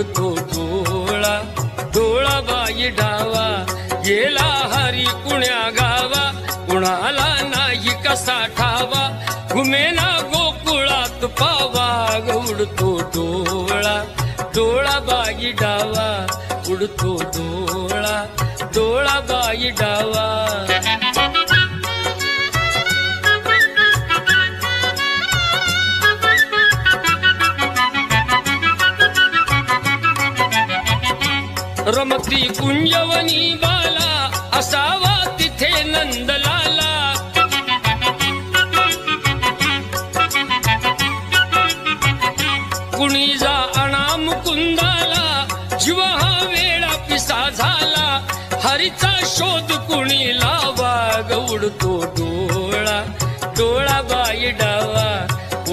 उडतो डोळा, डोळा बाई डावा, गेला हरी कुण्या गावा, कुणाला नाही कसा ठावा, घुमेना गोकुळात पावा. उडतो डोळा, डोळा बाई डावा, उडतो डोळा, डोळा बाई डावा. रमती कुंजवनी बाला, असावा तिथे नंदलाला. कुणी जा आणा मुकुंदाला, जीव हा वेळा पिसा झाला, हरीचा शोध कुणी लावा. उडतो डोळा, डोळा बाई डावा,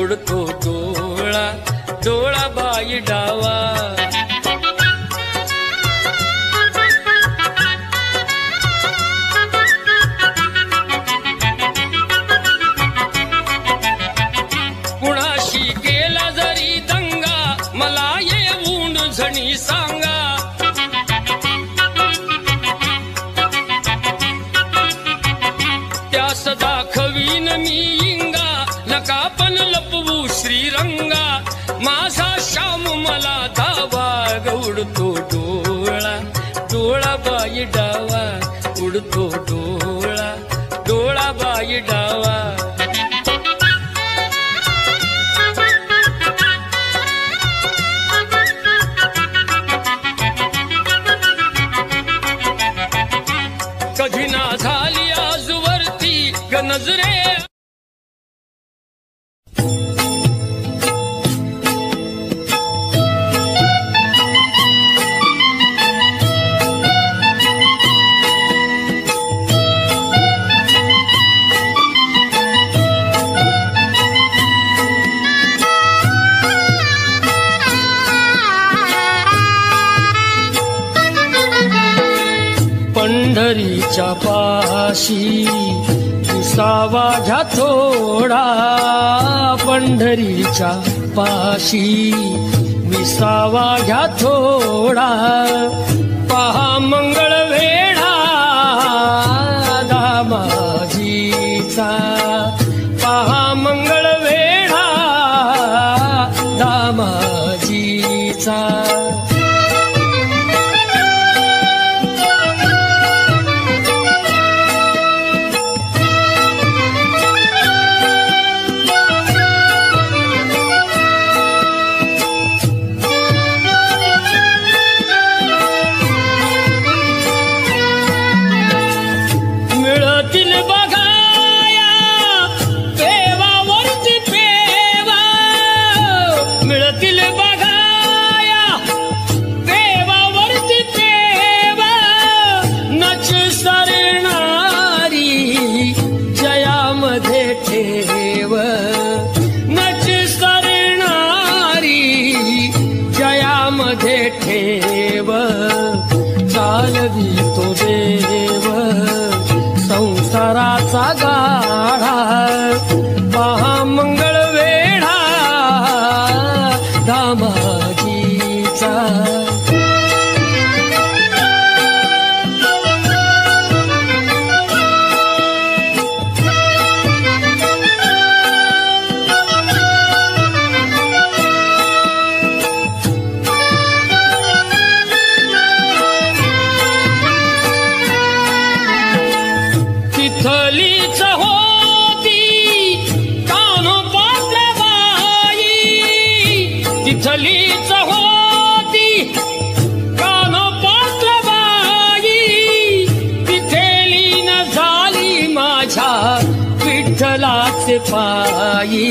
उडतो डोळा, डोळा बाई डावा. कुणाशी केला जरी दंगा, मला येऊन झणी सांगा. त्यास दाखवीन मी इंगा, नका पण लपवू श्रीरंगा, माझा श्याम मला धावा. उडतो डोळा, डोळा बाई डावा, उडतो डोळा, डोळा बाई डावा. कधी ना झाली आजवरती ग नजरे, पंढरीच्या पाशी दिसावा घ्या थोडा, पंढरीच्या पाशी मिसावा घ्या थोडा. पहा मंगळ वेढा दामाजीचा, पहा मंगळ वेढा दामाजीचा. मिळतील बघाया पेवावरती पेवा, मिळतील बघाया पेवावरती पेवा. नच सरणारी जयामध्ये ठेव, नच सरणारी जयामध्ये ठेव. चालवी तो देव संसाराचा गाढा, पहा मंगळ वेढा दामाजीचा. तिथलीच होती कानोपातल्या बाई, तिथलीच होती कानोपातल्या बाई. तिथे लीन झाली माझ्या विठ्ठलाचे पायी,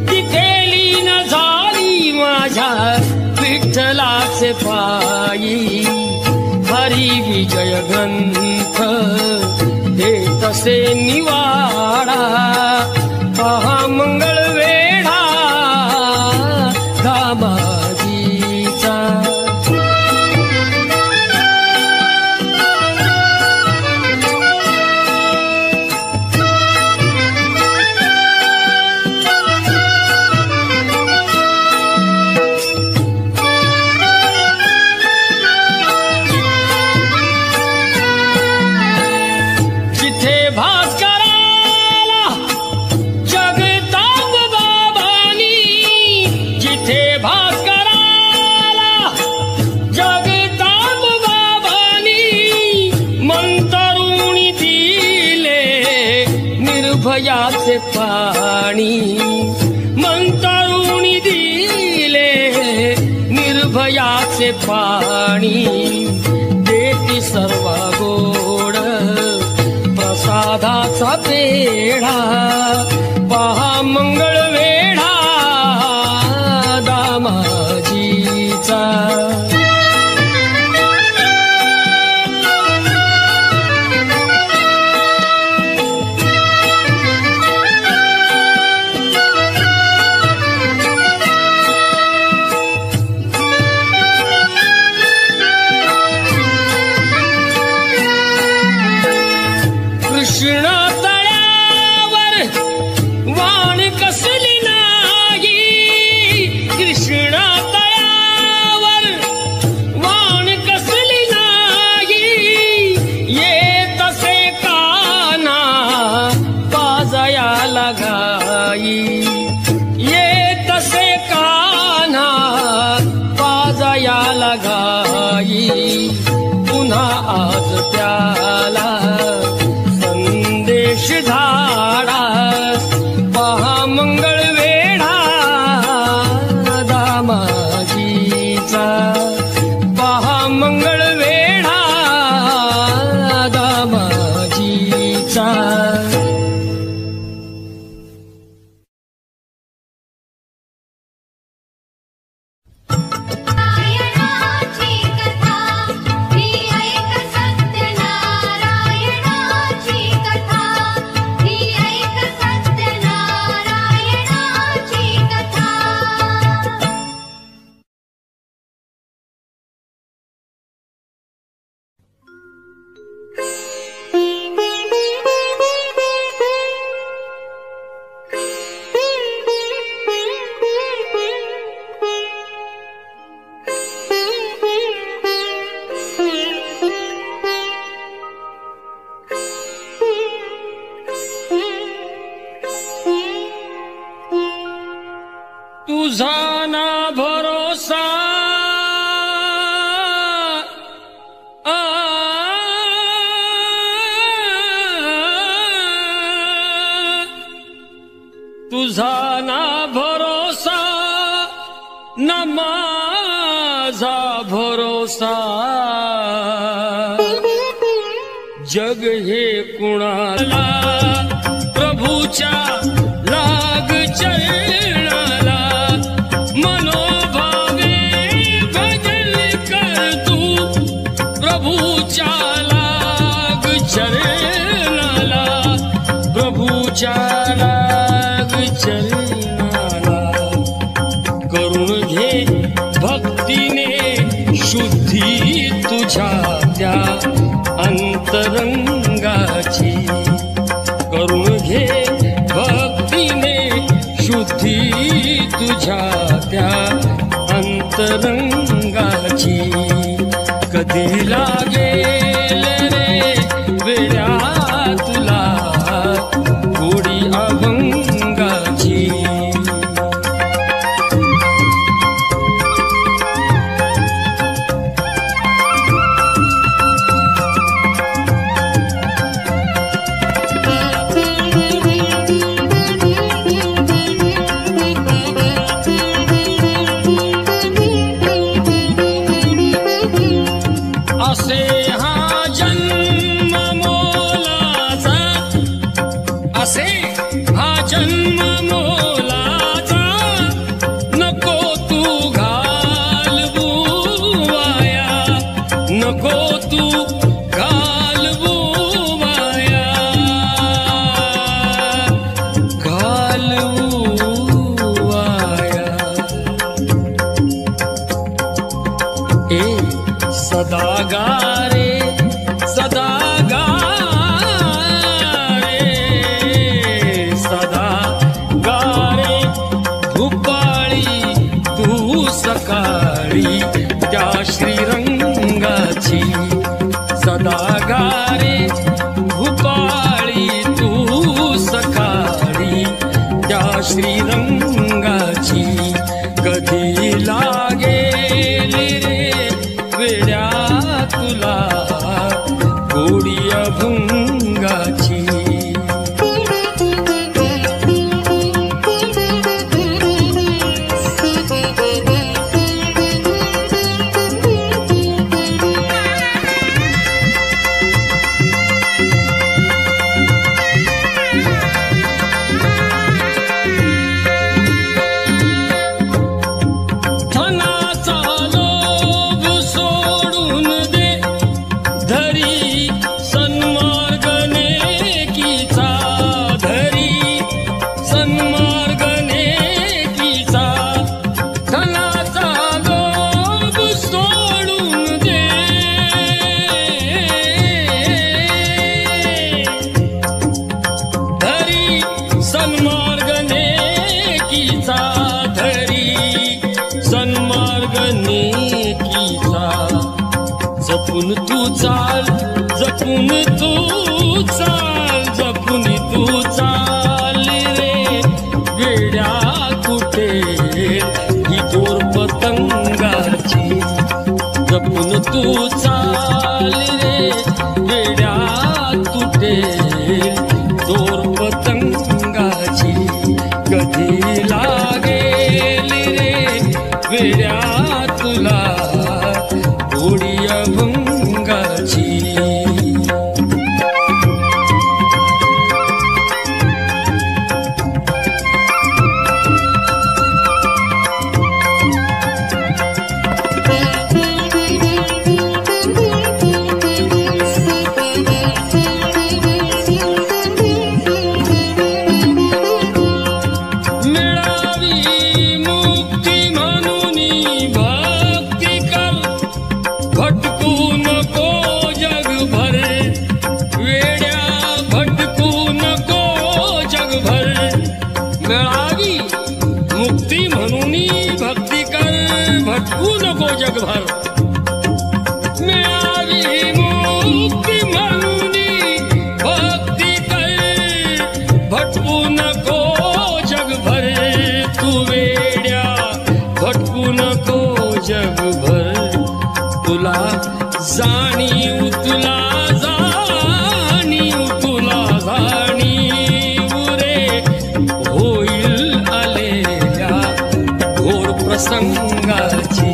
तिथे लीन झाली माझ्या विठ्ठलाचे पायी. हरी विजय ग्रंथ देतसे निवाडा, पहा मंगळ वेढा दामाजीचा. निर्भयाचे पाणी मंतरुणी दिले निर्भयाचे पाणी देती सर्व गोड प्रसादाचा पेढा पहा मंगळ वेढा दामाजीचा कृष्ण तळ्यावर वाण कसली नाही कृष्ण तळ्यावर वाण कसली नाही येत असे काना पाजयाला घाई येत असे काना पाजयाला घाई पुन्हा आज त्याला धाडा पहा मंगळ वेढा दामाजीचा पहा मंगळ वेढा दामाजीचा तुझा ना भरोसा तुझा ना भरोसा ना माझा भरोसा जग हे कुणाला प्रभूच्या लाग चरणाला मनोभावे भजन कर तू प्रभूच्या लाग चरणाला प्रभूच्या लाग चरणाला करून घे भक्तीने शुद्धी तुझ्या त्या अंतरंगाची करून घे भक्तीने शुद्धी तुझ्या त्या अंतरंगाची कधी लागेल रे वेड्या तुला गोडी अभंगाची श्रीरंगाची कधी लागेल रे वेड्या तुला गोडी अभंगाची नेकीचा जपून तू चाल, जपून तू चाल, जपून तू चाल रे वेड्या कुठे ही दोर पतंगाची, जपून तू चाल रे वेड्या कुठे दोर पतंगाची, कधी लागेल रे वेड्या तुला गोडी अभंगाची. मुक्ती म्हणून भक्ती कर, भटकू नको जगभर. मिळावी मुक्ती म्हणून भक्ती कर, भटकू नको जगभर. तू वेड्या भटकू नको जगभर. तुला जाणीव, तुला जाणीव, तुला जाणीव रे होईल प्रसंगाची,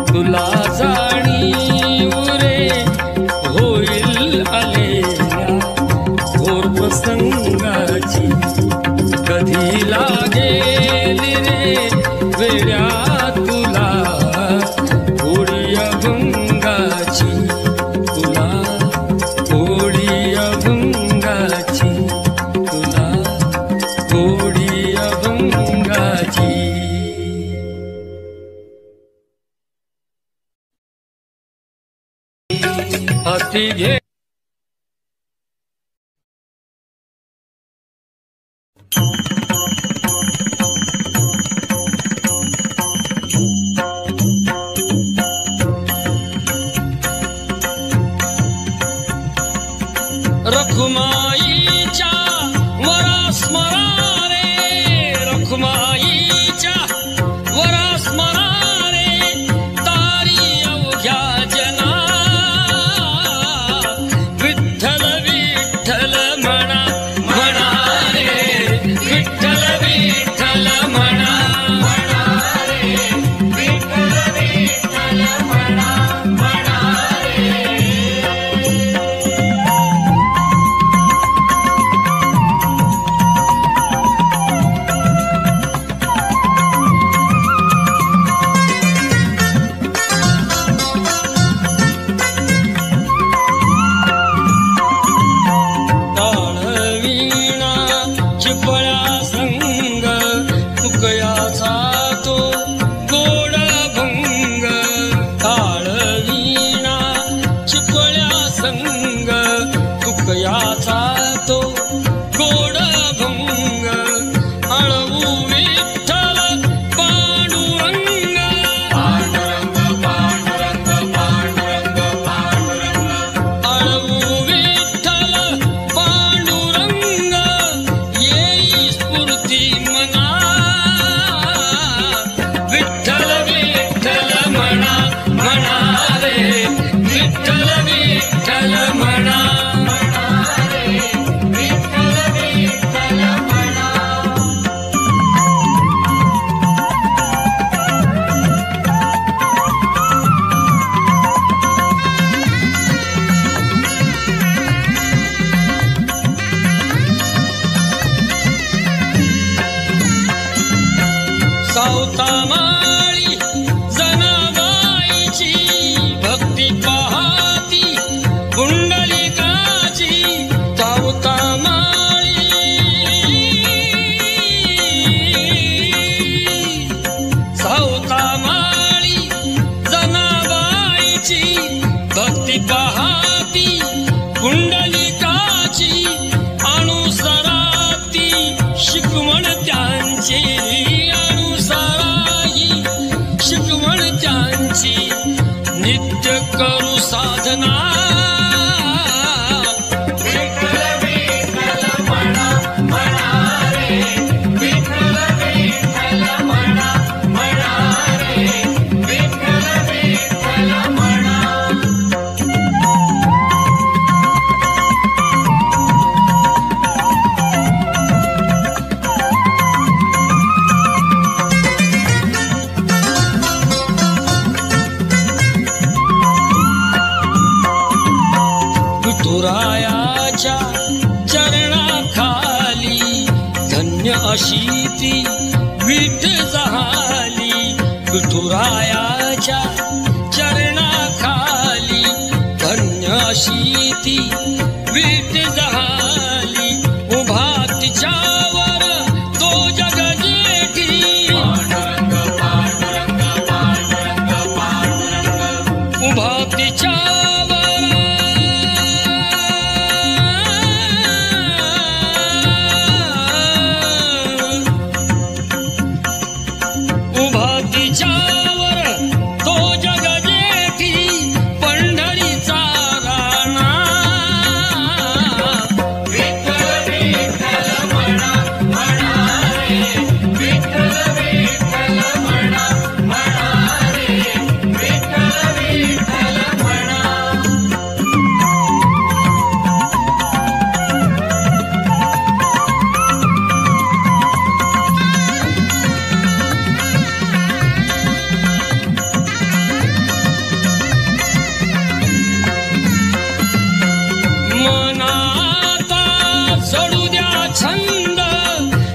तुला जाणीव रे होईल आलेल्या घोर प्रसंगाची. कधी लागेल रे वेड्या तुला गोडी अभंगाची, तुला गोडी अभंगाची, तुला गोडी अभंगाची. हाती घे रखुमाईच्या वरा स्मरा रे, रखुमाईच्या वरा स्मरा रे तारी अवघ्या जना. विठ्ठल विठ्ठल म्हणा म्हणा रे, विठ्ठल विठ्ठल म्हणा म्हणा रे, विठ्ठल विठ्ठल म्हणा म्हणा रे. तुकयाचा तो गोड भंग, अळवू विठ्ठल पांडुरंग, पांडुरंग पांडुरंग पांडुरंग पांडुरंग, अळवू विठ्ठल पांडुरंग येई स्फूर्ती मना. विठ्ठल विठ्ठल म्हणा म्हणा रे, विठ्ठल विठ्ठल म्हणा. सावतामाळी जनाबाईची भक्ती पाहती पुंडलिकाची. सावतामाळी सावतामाळी जनाबाईची भक्ती पाहती पुंडलिकाची. अनुसराती शिकवण त्यांची, अनुसराई विठुरायाच्या चरणाखाली धन्य अशी ती विठ झाली. विठुरायाच्या चरणाखाली धन्य अशी ती विठ झाली. उभा तिच्यावर तो जग जेठी उभा तिच्यावर उभा तिच्यावर तो जग जेठी पंढरीचा राणा. विठ्ठल विठ्ठल म्हणा म्हणा रे, विठ्ठल विठ्ठल म्हणा म्हणा रे, विठ्ठल विठ्ठल म्हणा. मनाता सोडू द्या छंद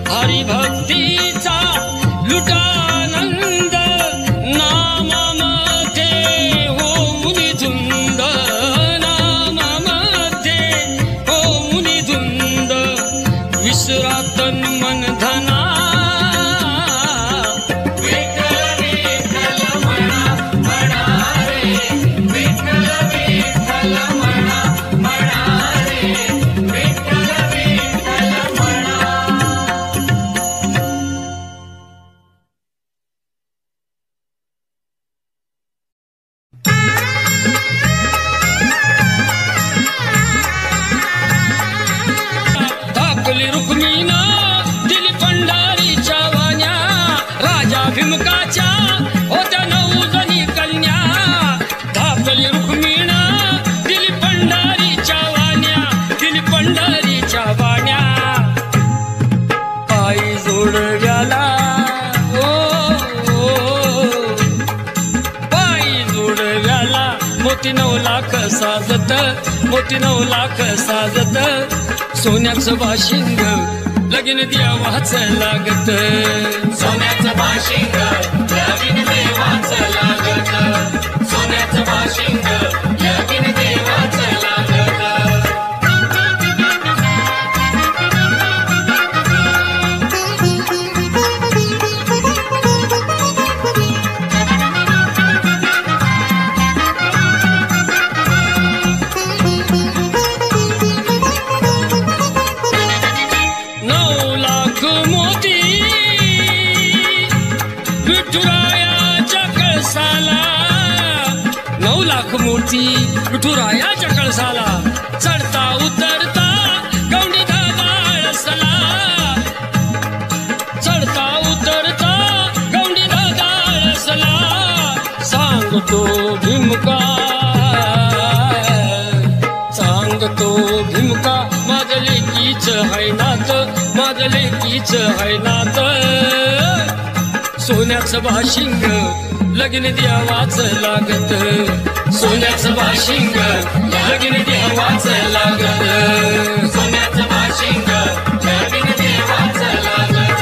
हरिभक्तीचा लुटानंद. नामामध्ये होऊन धुंद नामामध्ये होऊन धुंद. विसरा तन मन धना विठ्ठल विठ्ठल म्हणा म्हणा रे, विठ्ठल विठ्ठल म्हणा म्हणा रे, विठ्ठल विठ्ठल म्हणा. धाकली रुक्मिणा दिली पंढरीच्या वाण्या. राजा भीमकाच्या होत्या 9 जणी कन्या. धाकली रुक्मिणा दिली पंढरीच्या वाण्या. दिली पंढरीच्या वाण्या. पायी जोडव्याला पायी जोडव्याला मोती 9 लाख साजत. मोती 9 लाख साजत. सोन्याचं बाशिंग लगीन देवाचं लागत. सोन्याचं बाशिंग लगीन देवाचं लागत. सोन्याचं बाशिंग लगीन देवाचं लागत. नऊ लाख मोती विठुरायाच्या कळसाला. 9 लाख मोती विठुरायाच्या कळसाला. चढता उतरता गौंडी दादाळसला. चढता उतरता गौंडी दादाळसला. सांगतो भीमका सांगतो भीमका माझं लेकीच है नात. माझं लेकीच है नात. सोन्याचं बाशिंग लगीन देवाचं लागत. सोन्याचं बाशिंग लगीन देवाचं लागत. सोन्याचं बाशिंग लगीन देवाचं लागत.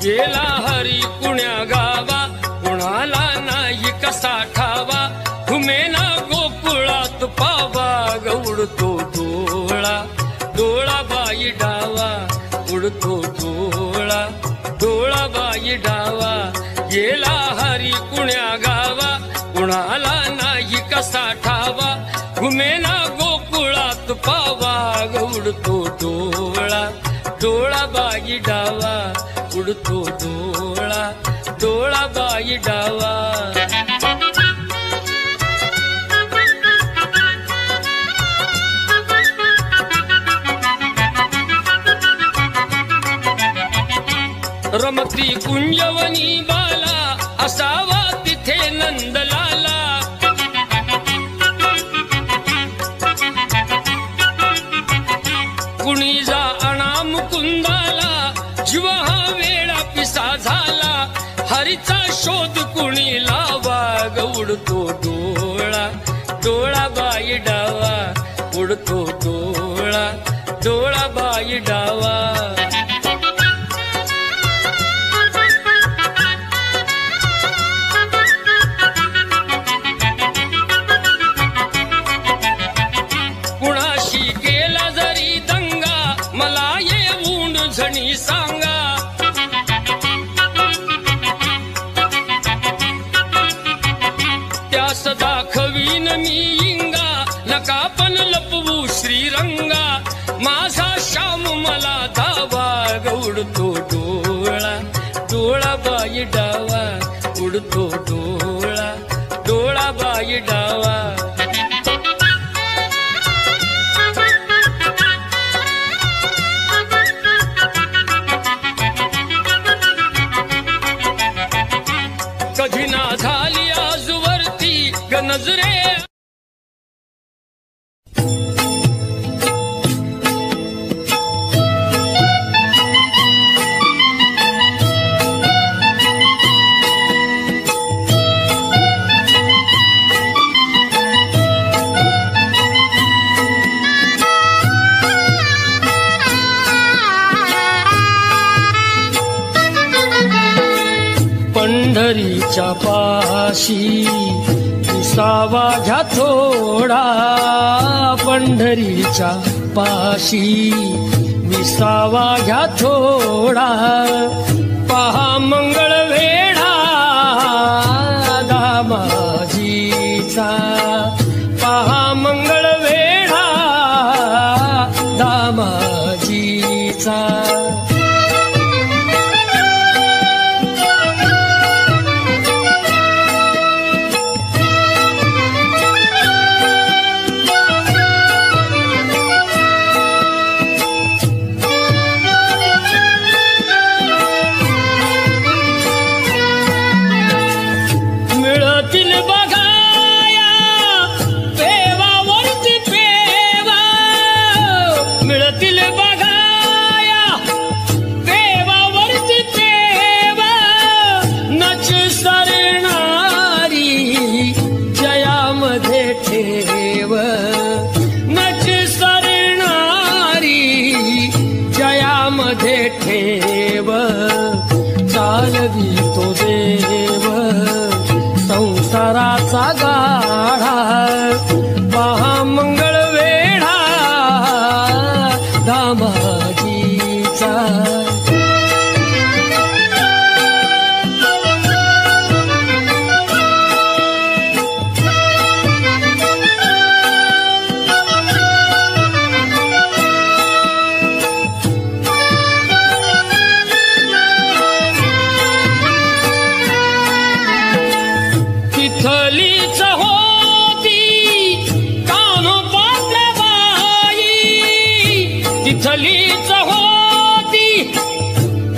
गेला हरी कुण्या गावा कुणाला नाही कसा ठावा. घुमेना गोकुळात पावा गौडतो डोळा. डोळा बाई डावा उडतो डोळा. बाई डावा गेला हरी कुण्या गावा कुणाला नाही कसा ठावा घुमेना गोकुळात पावा उडतो डोळा डोळा बाई डावा उडतो डोळा डोळा बाई डावा रमती कुंजवनी बाला असावा तिथे नंदलाला कुणी जा आणा मुकुंदाला जीव हा वेळा पिसा झाला हरीचा शोध कुणी लावा उडतो डोळा डोळा बाई डावा उडतो डोळा डोळा बाई डावा सांगा त्यास दाखवीन मी इंगा नका पण लपवू श्रीरंगा माझा श्याम मला धावा उडतो डोळा डोळा बाई डावा उडतो डोळा डोळा बाई डावा कधी ना झाली आजवरती नजरे पंढरीच्या पाशी विसावा घ्या थोडा पंढरीच्या पाशी विसावा घ्या थोडा पहा मंगळ वेढा दामाजीचा पहा मंगळ वेढा दामाजीचा ठेव चालवी तो देव संसाराचा गाढा पहा मंगळ वेढा दामाजीचा तिथलीच होती कानोपात्र बाई तिथलीच होती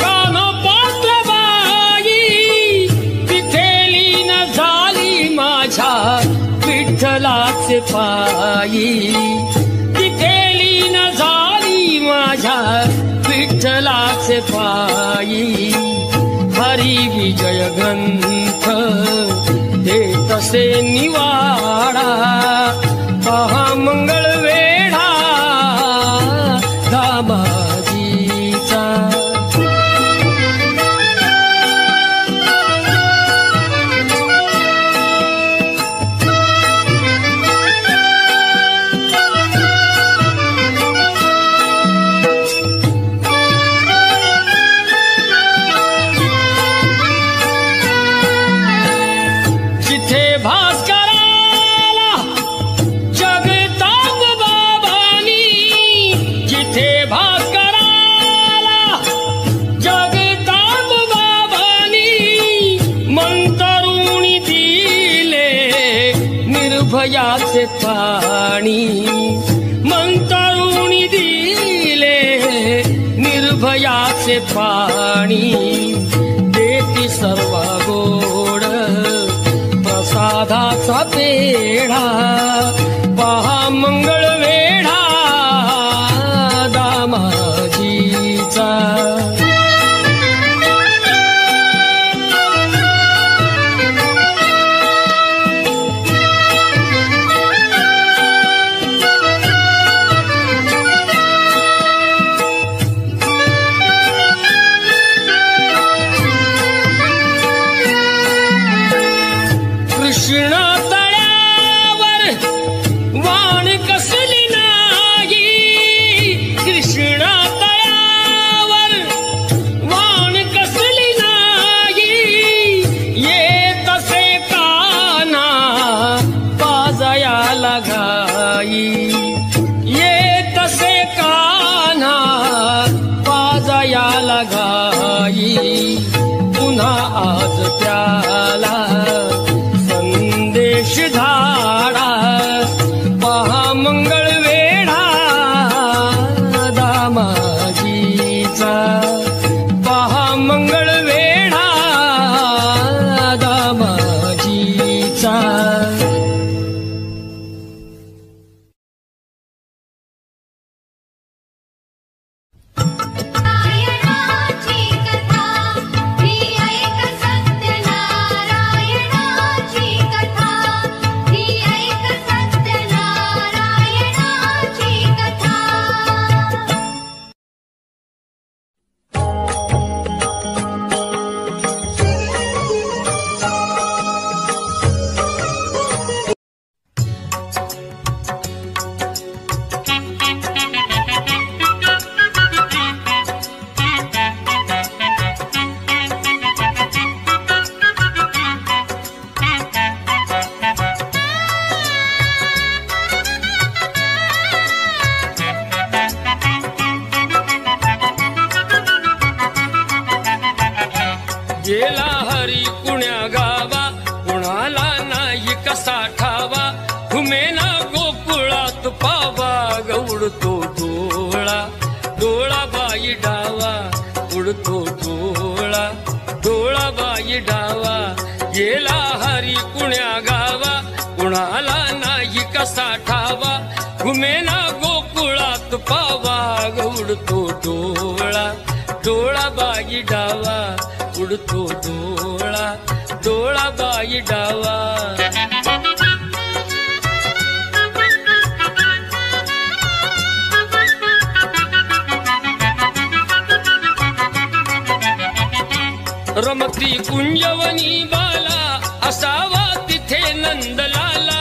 कानोपात्र बाई तिथेली न झाली माझ्या विठ्ठलाचे पायी तिथेली न झाली माझ्या विठ्ठलाचे पायी हरी विजय ग्रंथ तसे निवाडा पहा मंगळ वेढा दामाजीचा निर्भयाचे पाणी मंतरुणी दिले निर्भयाचे पाणी देती सर्व गोड प्रसादाचा पेढा पहा मंगळ वेढा दामाजीचा कृष्ण तळ्यावर वाण कसली नाही कृष्ण तळ्यावर वाण कसली नाही येत असे काना पाजयाला घाई येत असे काना पाजयाला घाई पुन्हा आज त्याला धाडा पहा मंगळ वेढा दामाजीचा पहा मंगळ वेढा दामाजीचा गेला हरी कुण्या गावा कुणाला नाही कसा ठावा घुमेना गोकुळात पावा गौडतो डोळा डोळा बाई डावा उडतो डोळा डोळा बाई डावा गेला हरी कुण्या गावा कुणाला नाही कसा ठावा घुमेना गोकुळात पावा गौडतो डोळा डोळा बाई डावा उडतो डोळा डोळा बाई डावा रमती कुंजवनी बाला असावा तिथे नंदलाला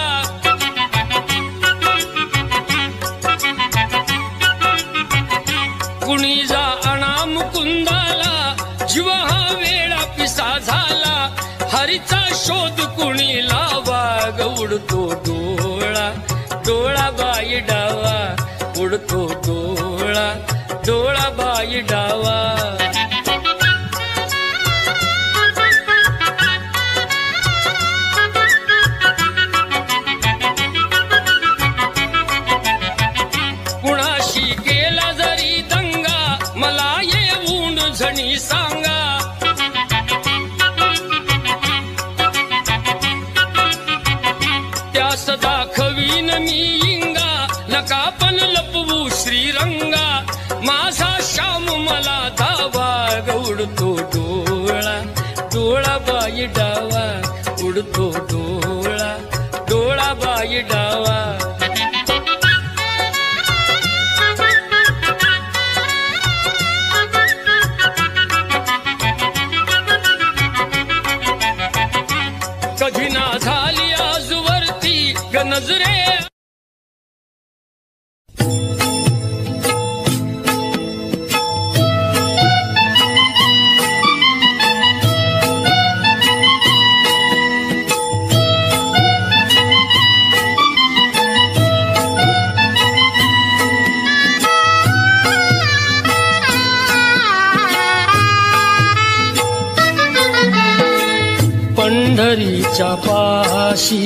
कुणी जा अनाम कुंदाला जीव हा वेळा पिसा झाला हरीचा शोध कुणी लावा गौडतो डोळा डोळा बाई डावा उडतो डोळा डोळा बाई डावा कुणाशी केला जरी दंगा मला येऊन झणी सांगा त्यास दाखवीन मी इंगा नका पण लपवू श्रीरंगा माझा श्याम मला धावा गौडतो डोळा डोळा बाई डावा उडतो डोळा डोळा बाई डावा कधी ना झाली आजवरती गनजरे पंढरीच्या पाशी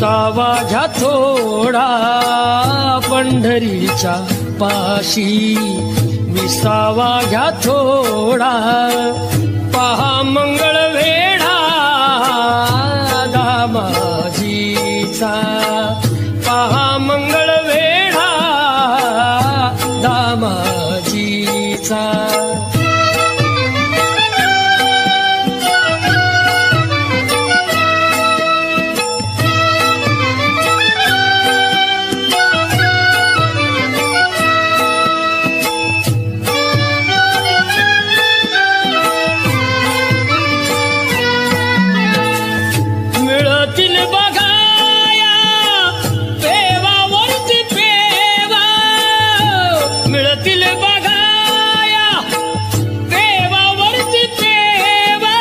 विसावा घ्या थोडा पंढरीच्या पाशी, विसावा घ्या थोडा पहा मंगळवेढा दामाजीचा, पहा मंगळवेढा दामाजीचा. मिळतील बघाया पेवावरती पेवा, मिळतील बघाया पेवावरती पेवा,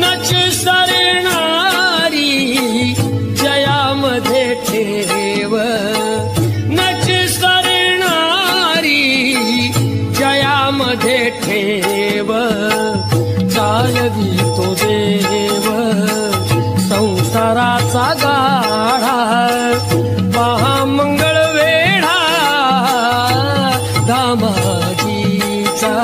नच सरणारी जयामध्ये ठेव, नच सरणारी जयामध्ये ठेव. चालवी तो देव संसाराचा गाढा, पहा मंगळवेढा दामाजीचा.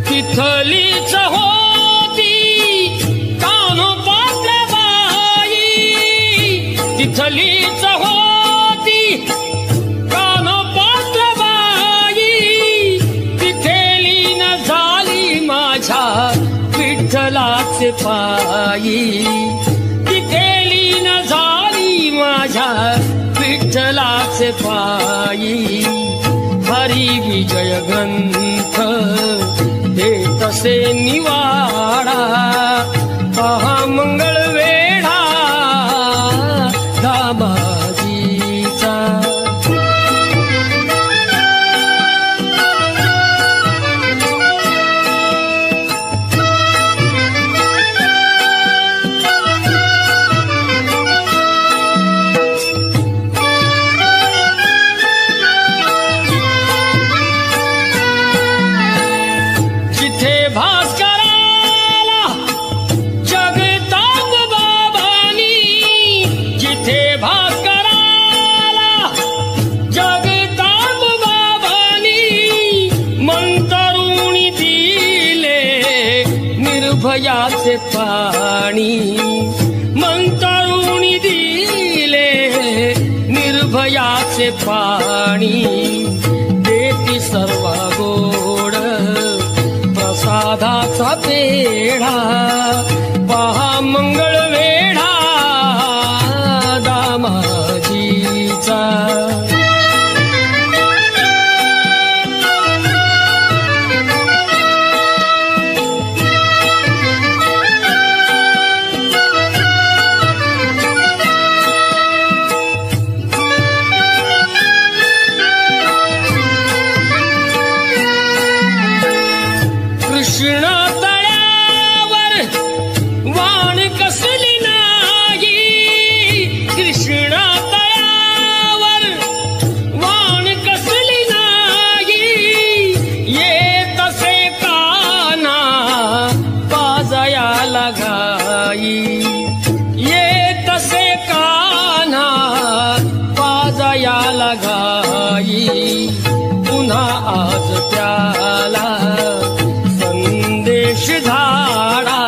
तिथलीच होती कानोपात्र बाई, तिथलीच होती कानोपात्र बाई, तिथेली न झाली माझ्या विठ्ठलाचे पायी, तिथेली न झाली माझ्या विठ्ठलाचे पायी. हरी विजय ग्रंथ हे तसे निवाडा, पहा मंगळवेढा दामाजीचा. जिथे भास्कराला जगताप बाबांनी, जिथे भास्कराला जगताप बाबांनी मंतरुणी दिले निर्भयाचे पाणी, मंतरुणी दिले निर्भयाचे पाणी. देती सर्व गोड प्रसादाचा पेढा, पहा मंगळवेढा दामाजीचा. कृष्ण तळ्यावर वाण कसली नाही, कृष्ण तळ्यावर वाण कसली नाही. ये तसे काना पाजयाला घाई, ये तसे काना पाजयाला घाई. पुन्हा आज त्याला संदेश धाडा,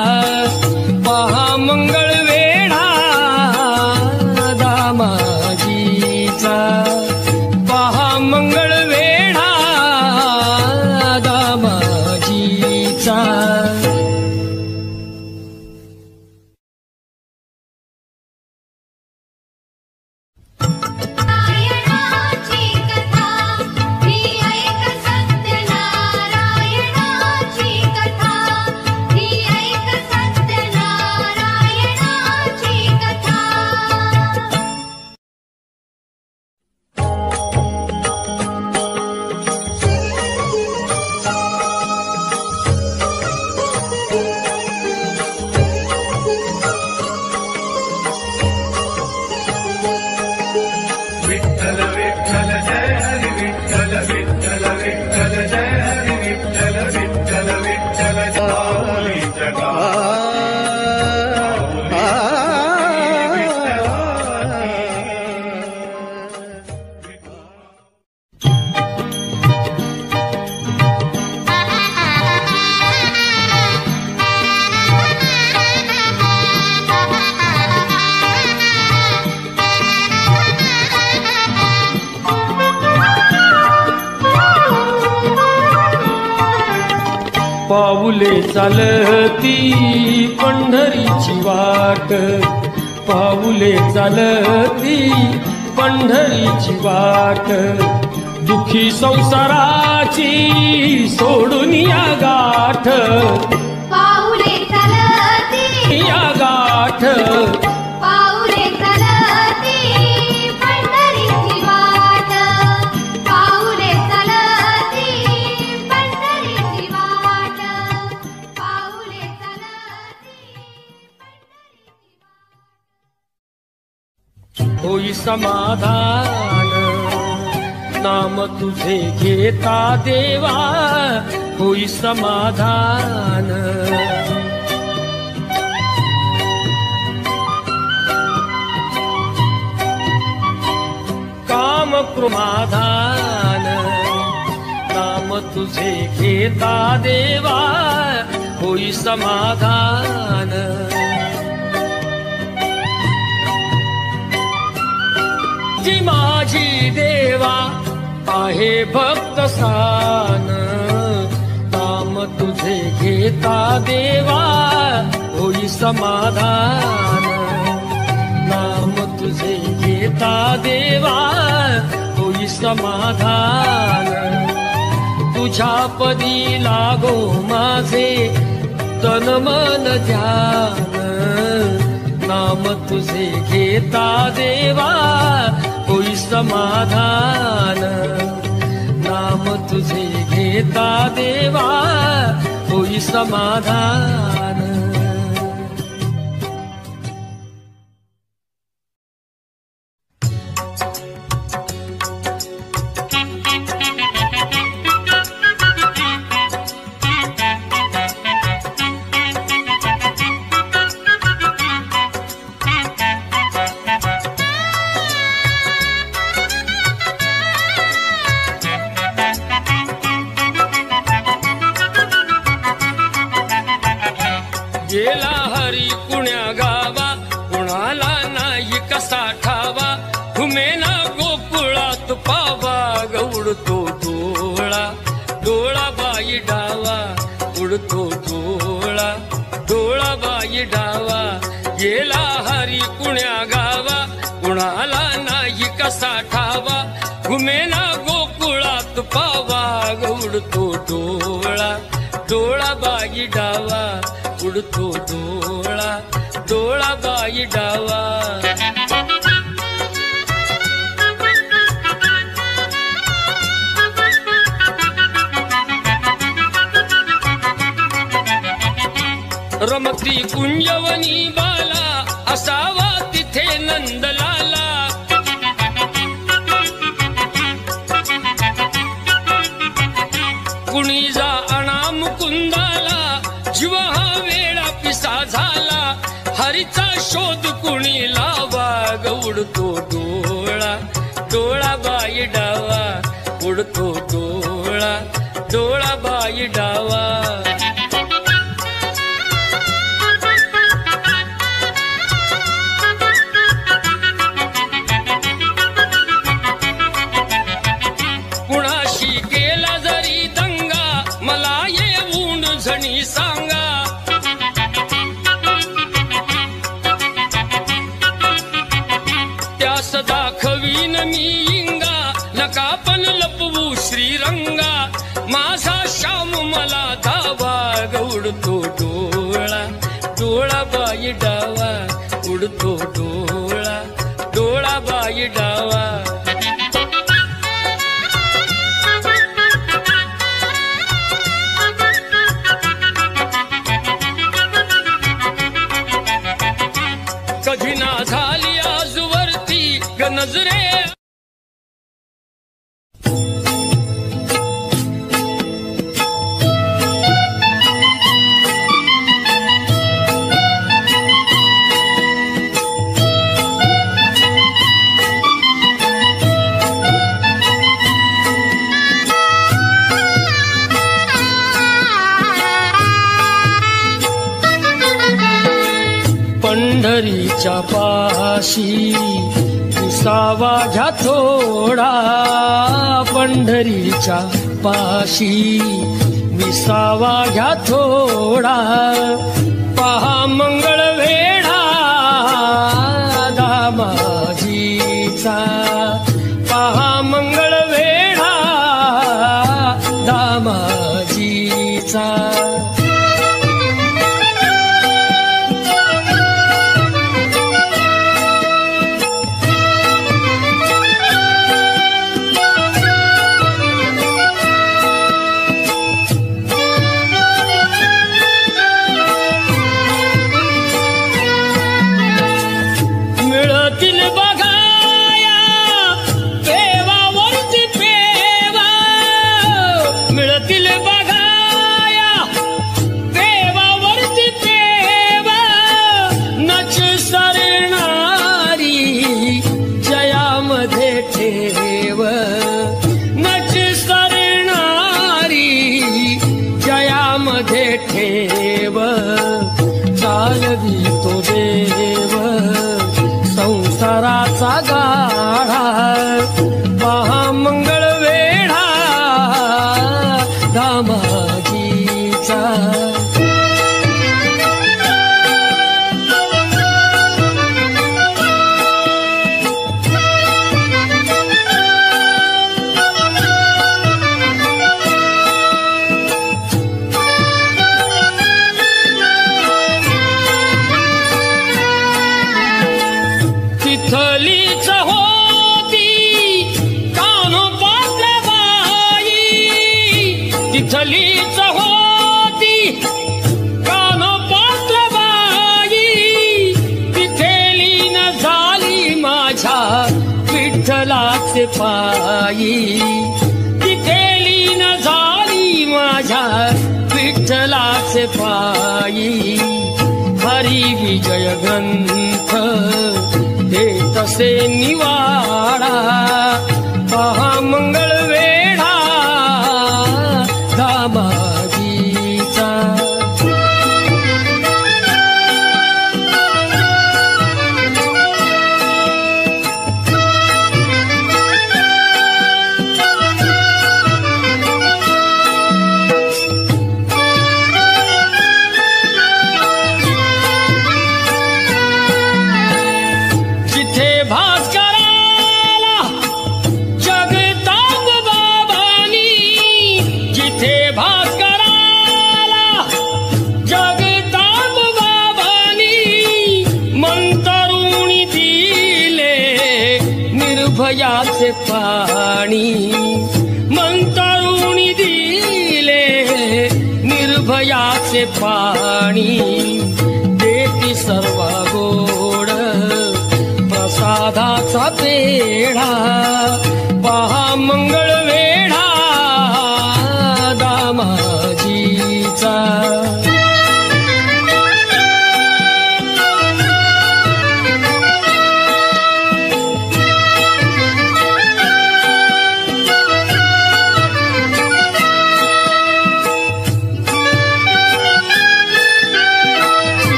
पहा मंगळवेढा दामाजीचा, पहा मंगळवेढा दामाजीचा. नारायणाची कथा ही ऐक सत्यनारायणाची कथा, ही ऐक सत्यनारायणाची कथा. पाऊले चालती पंढरीची वाट, पाऊले चालती पंढरीची वाट, दुखी संसाराची सोडून या गाठ, पाऊले चालती या गाठ, पाऊले चालती पंढरीची वाट, पाऊले चालती पंढरीची वाट, पाऊले चालती पंढरीची वाट. होई समाधान नाम तुझे घेता देवा, होई समाधान. काम प्रमाधान नाम तुझे घेता देवा, होई समाधान. जी माझी देवा आहे भक्त सान, नाम तुझे घेता देवा, होई समाधान. नाम तुझे घेता देवा, होई समाधान. तुझ्या पदी लागो माझे तन मन ध्यान, नाम तुझे घेता देवा, होई समाधान. नाम तुझे घेता देवा, होई समाधान. गेला हरी कुण्या गावा, कुणाला नाही कसा ठावा, घुमेना गोकुळात पावा, उडतो डोळा, डोळा बाई डावा, उडतो डोळा, डोळा बाई डावा. गेला हरी कुण्या गावा, कुणाला नाही कसा ठावा, घुमेना गोकुळात पावा, उडतो डोळा, डोळा बाई डावा, उडतो डोळा, डोळा बाई डावा. रमती कुंजवनी बाला, असावा तिथे नंदलाला. कुणी जा आणा मुकुंदाला, जीव हा वेळा पिसा झाला, हरीचा शोध कुणी लावा, उडतो डोळा, डोळा बाई डावा, उडतो डोळा, डोळा बाई डावा. कुणाशी केला जरी दंगा, मला येऊन झणी सांगा. त्यास दाखवीन मी इंगा, नका पण लपवू श्रीरंगा, माझा श्याम मला धावा, उडतो डोळा, डोळा बाई डावा, उडतो डोळा, डोळा बाई डावा. कधी ना झाली आजवरती नजरे, पंढरीच्या पाशी विसावा घ्या थोडा पंढरीच्या पाशी, विसावा घ्या थोडा पहा मंगळ वेढा दामाजीचा, पहा मंगळ वेढा दामाजीचा. मिळतील बघाया देवावरती पेवा, मिळतील बघाया देवावरती पेवा, नच सरणारी जयामध्ये ठेव, नच सरणारी जयामध्ये ठेव. चालवी तो देव संसाराचा गाढा, पहा मंगळ वेढा दामाजीचा. तिथलीच होती कानोपातल्या बाई, तिथलीच होती कानोपातल्या बाई, तिथेली न झाली माझ्या विठ्ठलाचे पायी, तिथेली न झाली माझ्या विठ्ठलाचे पायी. हरी विजय ग्रंथ हे तसे निवाडा, पहा मंगळ वेढा दामाजीचा. जिथे भास्कराला जगताप बाबांनी, जिथे भास्कराला जगताप बाबांनी मंतरुणी दिले निर्भयाचे पाणी, मंतरुणी दिले निर्भयाचे पाणी. देती सर्व गोड प्रसादाचा पेढा, पहा मंगळ वेढा दामाजीचा.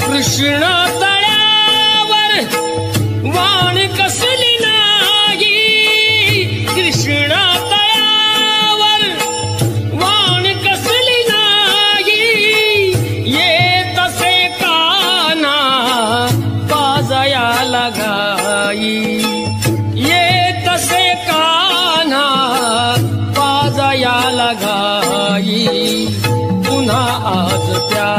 कृष्ण तळ्यावर वाण कसली नाही, कृष्ण तळ्यावर वाण कसली नाही. येत असे काना पाजयाला गाई, येत असे काना पाजयाला गाई. पुन्हा आज त्या